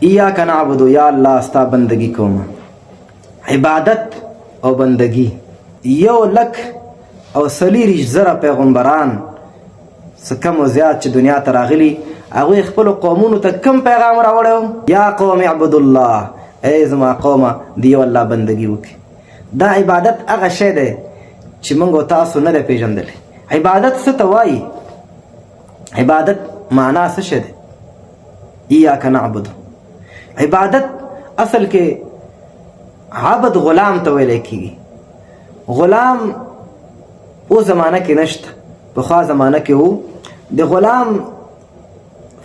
ایاک نعبد، یا الله ستا بندگی کوم. عبادت او بندگی 1,40,000 پیغمبران څه کم و زیات چې دنیا ته راغلي هغوی خپلو قومونو ته کم پیغام راوړی؟ یا قوم اعبدوا الله، ای زما قومه د یو الله بندگی وکړي. دا عبادت هغه شی دی چې موږ او تاسو نه دی پیژندلی. عبادت څه ته وایي؟ عبادت معنا څه شی دی؟ ایاک نعبد. عبادت اصل کې عبد غلام ته ویلی کېږي. غلام او زمانه کې نشته، پخوا زمانه کې و. د غلام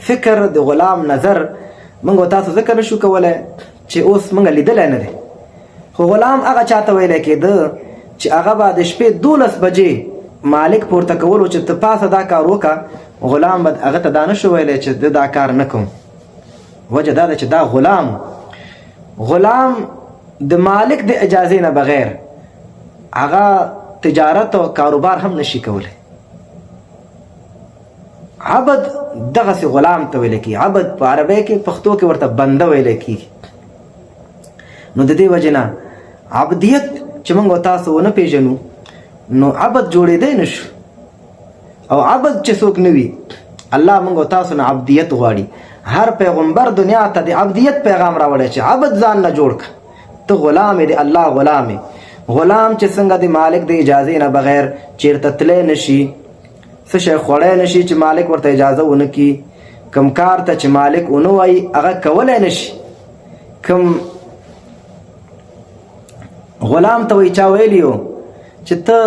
فکر، د غلام نظر موږ او تاسو ځکه نشو کولی چې اوس موږ لیدلی نه دی. خو غلام هغه چاته ویلی کېده چې هغه به د شپې 12 بجې مالک پورته کولو چې ته پاسه دا کار وکړه. غلام به هغه ته دا نشو ویلی چې دا کار نه کوم. وجه دا ده چې دا غلام د مالک د اجازې نه بغیر هغه تجارت او کاروبار هم نشي کولی. عبد دغسې غلام ته ویل کېږي. عبد په عربی کې، پښتو کې ورته بنده ویل کېږي. نو د دې وجې نه عبدیت چې موږ او تاسو ونه پیژنو نو عبد جوړېدی نشو. او عبد چې څوک نه وي، الله موږ او تاسو نه عبدیت غواړي. هر پیغمبر دنیا ته د عبدیت پیغام راوړی چې عبد ځان نه جوړ کړه. ته غلام د الله غلام یې. غلام چې څنګه د مالک د اجازې نه بغیر چیرته تلی نشي، څه شی خوړی نشي چې مالک ورته اجازه ونه کړي. کم کار ته چې مالک ونه وایي هغه کولی نشي. کم غلام ته وایي چا ویلي و چې ته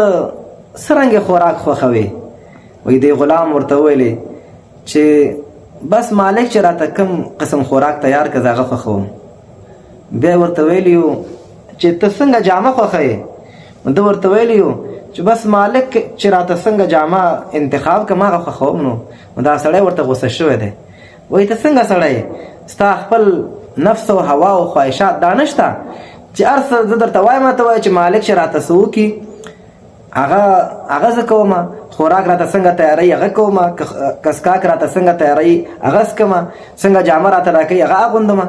څرنګې خوراک خوښوې؟ وایي دی غلام ورته ویلې چې بس مالک چې راته کم قسم خوراک تیار کړه زه هغه خوښوم. بیا ورته ویلي و چې ته څنګه جامه خوښوې؟ ده ورته ویلي و چې بس مالک چې راته څنګه جامه انتخاب کړم هغه خوښوم. نو دا سړی ورته غوسه شوی دی. وایي ته څنګه سړی، ستا خپل نفس او هوا او خواهشات دا نشته چې هر څه زه درته وایم ته وایې چې مالک چې راته څه وکړي هغه زه کومه. خوراک راته څنګه تیاروي هغه کومه. کسکاک راته څنګه تیاروي هغه څکمه. څنګه جامه راته راکوي هغه اغوندمه.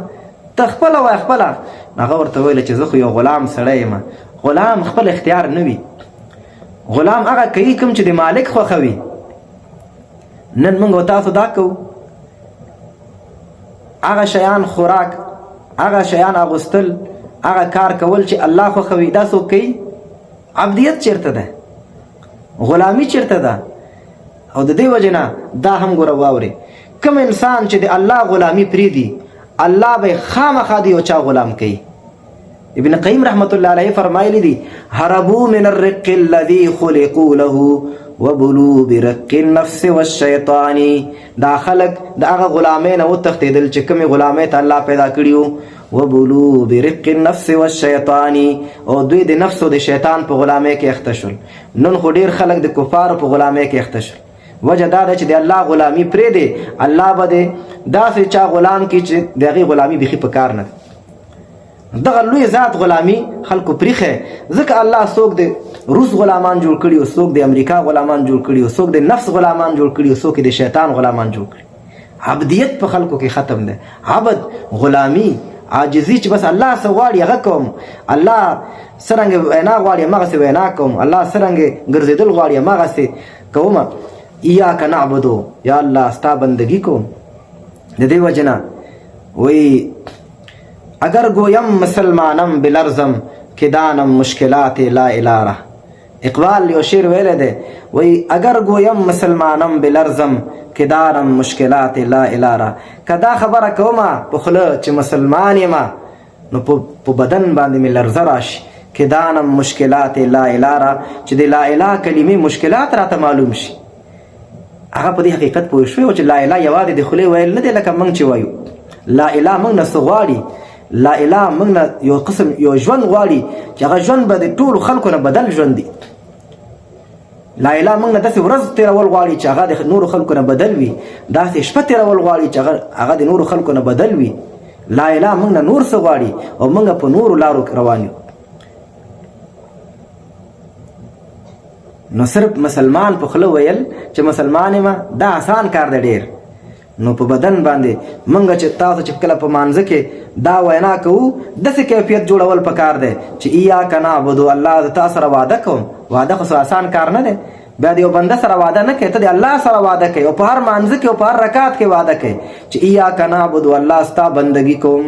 ته خپله وایه خپله. هغه ورته ویله چې زه خو یو غلام سړی یم. غلام خپل اختیار نه وي. غلام هغه کوي کوم چې د مالک خوښوي. نن موږ او تاسو دا کوو. هغه شیان خوراک، هغه شیان اغوستل، هغه کار کول چې الله خوښوي دا څوک کوي؟ عبدیت چیرته ده؟ غلامی چیرته ده؟ او د دې وجې نه دا هم ګوره واورې، کوم انسان چې د الله غلامي پرېږدي الله به خامخا د یو چا غلام کوي. ابن قیم رحمت الله علیه فرمایلی دي هربوا من الرق الذي خلقوا له وبلوا برق النفس والشیطان. دا خلق د هغه غلامۍ نه وتښتېدل چې کومې غلامۍ ته الله پیدا کړي وو. وبلوا برق النفس والشیطان، او دوی د نفس او د شیطان په غلامۍ کې اخته شول. نن خو ډېر خلک د کفارو په غلامۍ کې اخته شول. وجه دا ده چې د الله غلامي پرېږدې الله به د داسې چا غلام کړي چې د هغې غلامي بیخي په کار نه ده. دغه لوی ذات غلامي خلکو پریښی. ځکه الله څوک د روس غلامان جوړ کړي او څوک د امریکا غلامان جوړ کړي او څوک د نفس غلامان جوړ کړي او څوک د شیطان غلامان جوړ کړي. عبدیت په خلکو کې ختم ده. عبد، غلامي، عاجزي چې بس الله څه غواړي هغه کوم. الله څرنګه وینا غواړي هماغسې وینا کوم. الله څرنګه ګرځېدل غواړي هماغسې کوم. ایاک نعبدو، یا الله ستا بندگی کوم. د دې وجې نه وایي اگر گویم مسلمانم بلرزم که دانم مشکلات لا الاره. اقبال یو شعر ویلی دی وایي اگر گویم مسلمانم بلرزم که دانم مشکلات لا الاره. که دا خبره کومه په خوله چې مسلمان یم نو په بدن باندې مې لرزه راشي. که دانم مشکلات لا الاره، چې د لا اله کلمې مشکلات راته معلوم شي. هغه په دې حقیقت پوه شوی و چې لا اله یوازې د خولې ویل نه دی لکه موږ چې وایو. لا اله موږ نه څه غواړي. لا اله موږ نه یو قسم یو ژوند غواړي چې هغه ژوند به د ټولو خلکو نه بدل ژوند دی. لا اله موږ نه داسې ورځ تېرول غواړي چې هغه د نورو خلکو نه بدل وي. داسې شپه تېرول غواړي چې هغه د نورو خلکو نه بدل وي. لا اله موږ نه نور څه غواړي او موږ په نورو لارو روان یو. نو صرف مسلمان په خوله ویل چې مسلمان یم دا آسان کار دی ډېر. نو په بدن باندې منګه چې تاسو چې کله په مانځه کې دا وینا کوو داسې کیفیت جوړول پکار دی چې ایاک نعبد، الله د تا سره وعده کوم. وعده خو آسان کار نه دی. بیا د یو بنده سره وعده نه کوي، ته د الله سره وعده کوي او په هر مانځه کې او په هر رکعت کې وعده کوي چې ایاک نعبد، الله ستا بندگی کوم،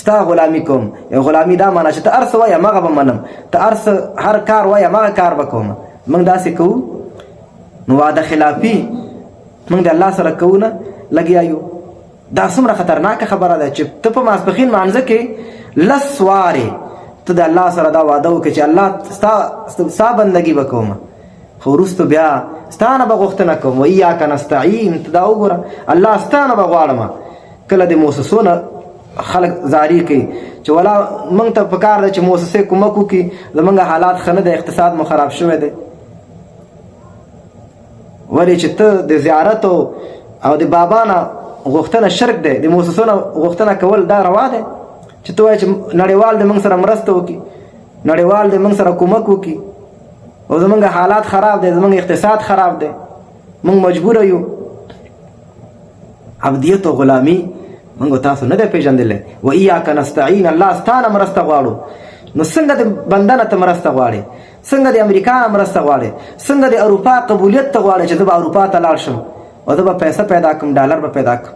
ستا غلامی کوم. یو غلامی دا معنا چې ته هر څه وایې همغه به منم، ته هر کار وایې همغه کار به کوم. موږ داسې کوو نو وعده خلافي موږ د الله سره کوو نه لګیا یو. دا څومره خطرناکه خبره ده چې ته په ماسپښین مانځه کې لس وارې ته د الله سره دا وعده وکړې چې الله ستا بندګي به کوم، خو وروسته بیا ستا نه به غوښتنه کوم. و ایاک نستعین، ته دا وګوره الله ستا نه به غواړم. کله د موسسو نه خلک زاری کوي چې ولا موږ ته پکار ده چې موسسې کومک وکړي، زموږ حالات ښه نه دی، اقتصاد مو خراب شوی دی. ولې چې ته د زیارت او د بابا نه غوښتنه شرک دی، د موسسو نه غوښتنه کول دا روا دی چې ته وایې چې نړیوال د موږ سره مرسته وکړي، نړیوال د موږ سره کومک وکړي، او زمونږ حالات خراب دی، زمونږ اقتصاد خراب دی، موږ مجبوره یو. عبدیت او غلامي موږ تاسو نه دی پیژندلی. و ایاک نستعین، الله ستا نه مرسته غواړو. نو څنګه د بنده نه ته مرسته غواړې، څنګه د امریکا نه مرسته غواړې، څنګه د اروپا قبولیت ته غواړې چې زه به اروپا ته لاړ شم او زه به پیسه پیدا کړم، ډالر به پیدا کړم.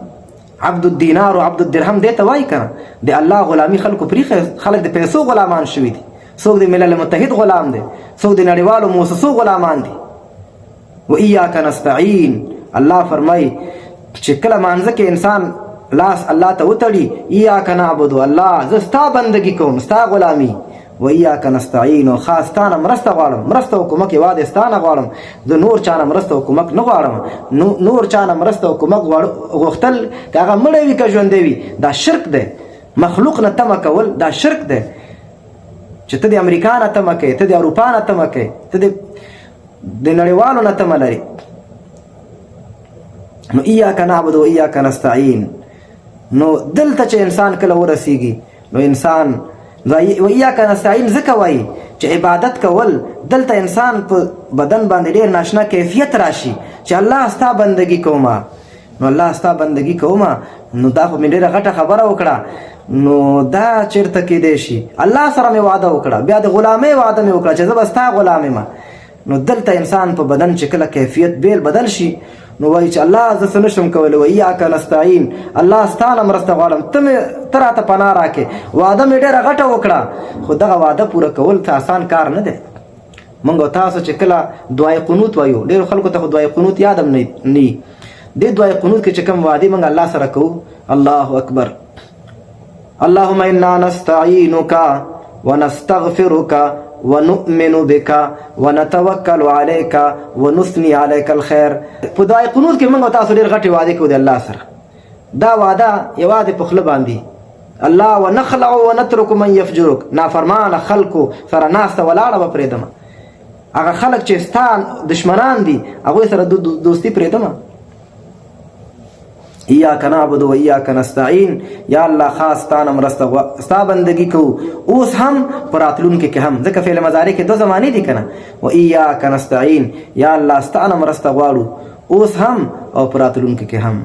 عبد الدینار او عبد الدرهم دې ته وایي که نه. د الله غلامي خلکو پرېښی، خلک د پیسو غلامان شوي دي، څوک د ملل متحد غلام دی، څوک د نړیوالو موسسو غلامان دي. و ایاک نستعین، الله فرمایي چې کله مانځه کې انسان لاس الله ته وتړي، ایاک نعبد، الله زه ستا بندګي کوم، ستا غلامي. و ایاک نستعین، او خاص ستا نه مرسته غواړم، مرسته او کومک یوازې ستا نه غواړم، زه نور چا نه مرسته او کومک نه غواړم. نور چا نه مرسته او کومک غوښتل که هغه مړی وي که ژوندی وي دا شرک دی. مخلوق نه تمه کول دا شرک دی چې ته د امریکا نه تمه کوې، ته د اروپا نه تمه کوې، ته د نړیوالو نه تمه لري. نو ایاک نعبد و ایاک نستعین. نو دلته چې انسان کله ورسیږي نو انسان و ایاک نستعین ځکه وایي چې عبادت کول دلته انسان په بدن باندې ډېر ناشنا کیفیت راشي چې الله ستا بندګي کومه. نو الله ستا بندګي کومه، نو دا خو مې ډېره غټه خبره وکړه. نو دا چېرته کیدی شي؟ الله سره مې وعده وکړه، بیا د غلامۍ وعده مې وکړه چې زه به ستا غلام یم. نو دلته انسان په بدن چې کله کیفیت بیل بدل شي نو وایي چې الله زه څه نشم کولی. و ایاک نستعین، الله ستا نه مرسته غواړم، ته راته پناه راکړې. وعده مې ډېره غټه وکړه، خو دغه وعده پوره کول ته آسان کار نه دی. موږ او تاسو چې کله دعای قنوت وایو، ډېرو خلکو ته خو دعای قنوت یاد هم نه وي. دې دعای قنوت کې چې کوم وعدې موږ الله سره کوو، الله اکبر، اللهم انا نستعینک ونستغفرک ونؤمن بك ونتوکل عليك ونثني عليك الخير. په دعای قنوت کې موږ تاسو ډېر غټې وعدې کوو د الله سره. دا وعده یوازې په خوله باندې الله ونخلع ونترك من يفجرك، نافرمانه خلکو سره ناسته ولاړه به پرېږدم. هغه خلک چې ستا دشمنان دي هغوی سره دوستي پرېږدم. ایاک نعبد و ایاک نستعین، یا الله خاص ستا نه مرسته ستا بندګي کوو، اوس هم په راتلونکي کې هم، ځکه فعل مضارع کې دو زمانې دي که نه. و ایاک نستعین، یا الله ستا نه مرسته غواړو اوس هم او په راتلونکي کې هم.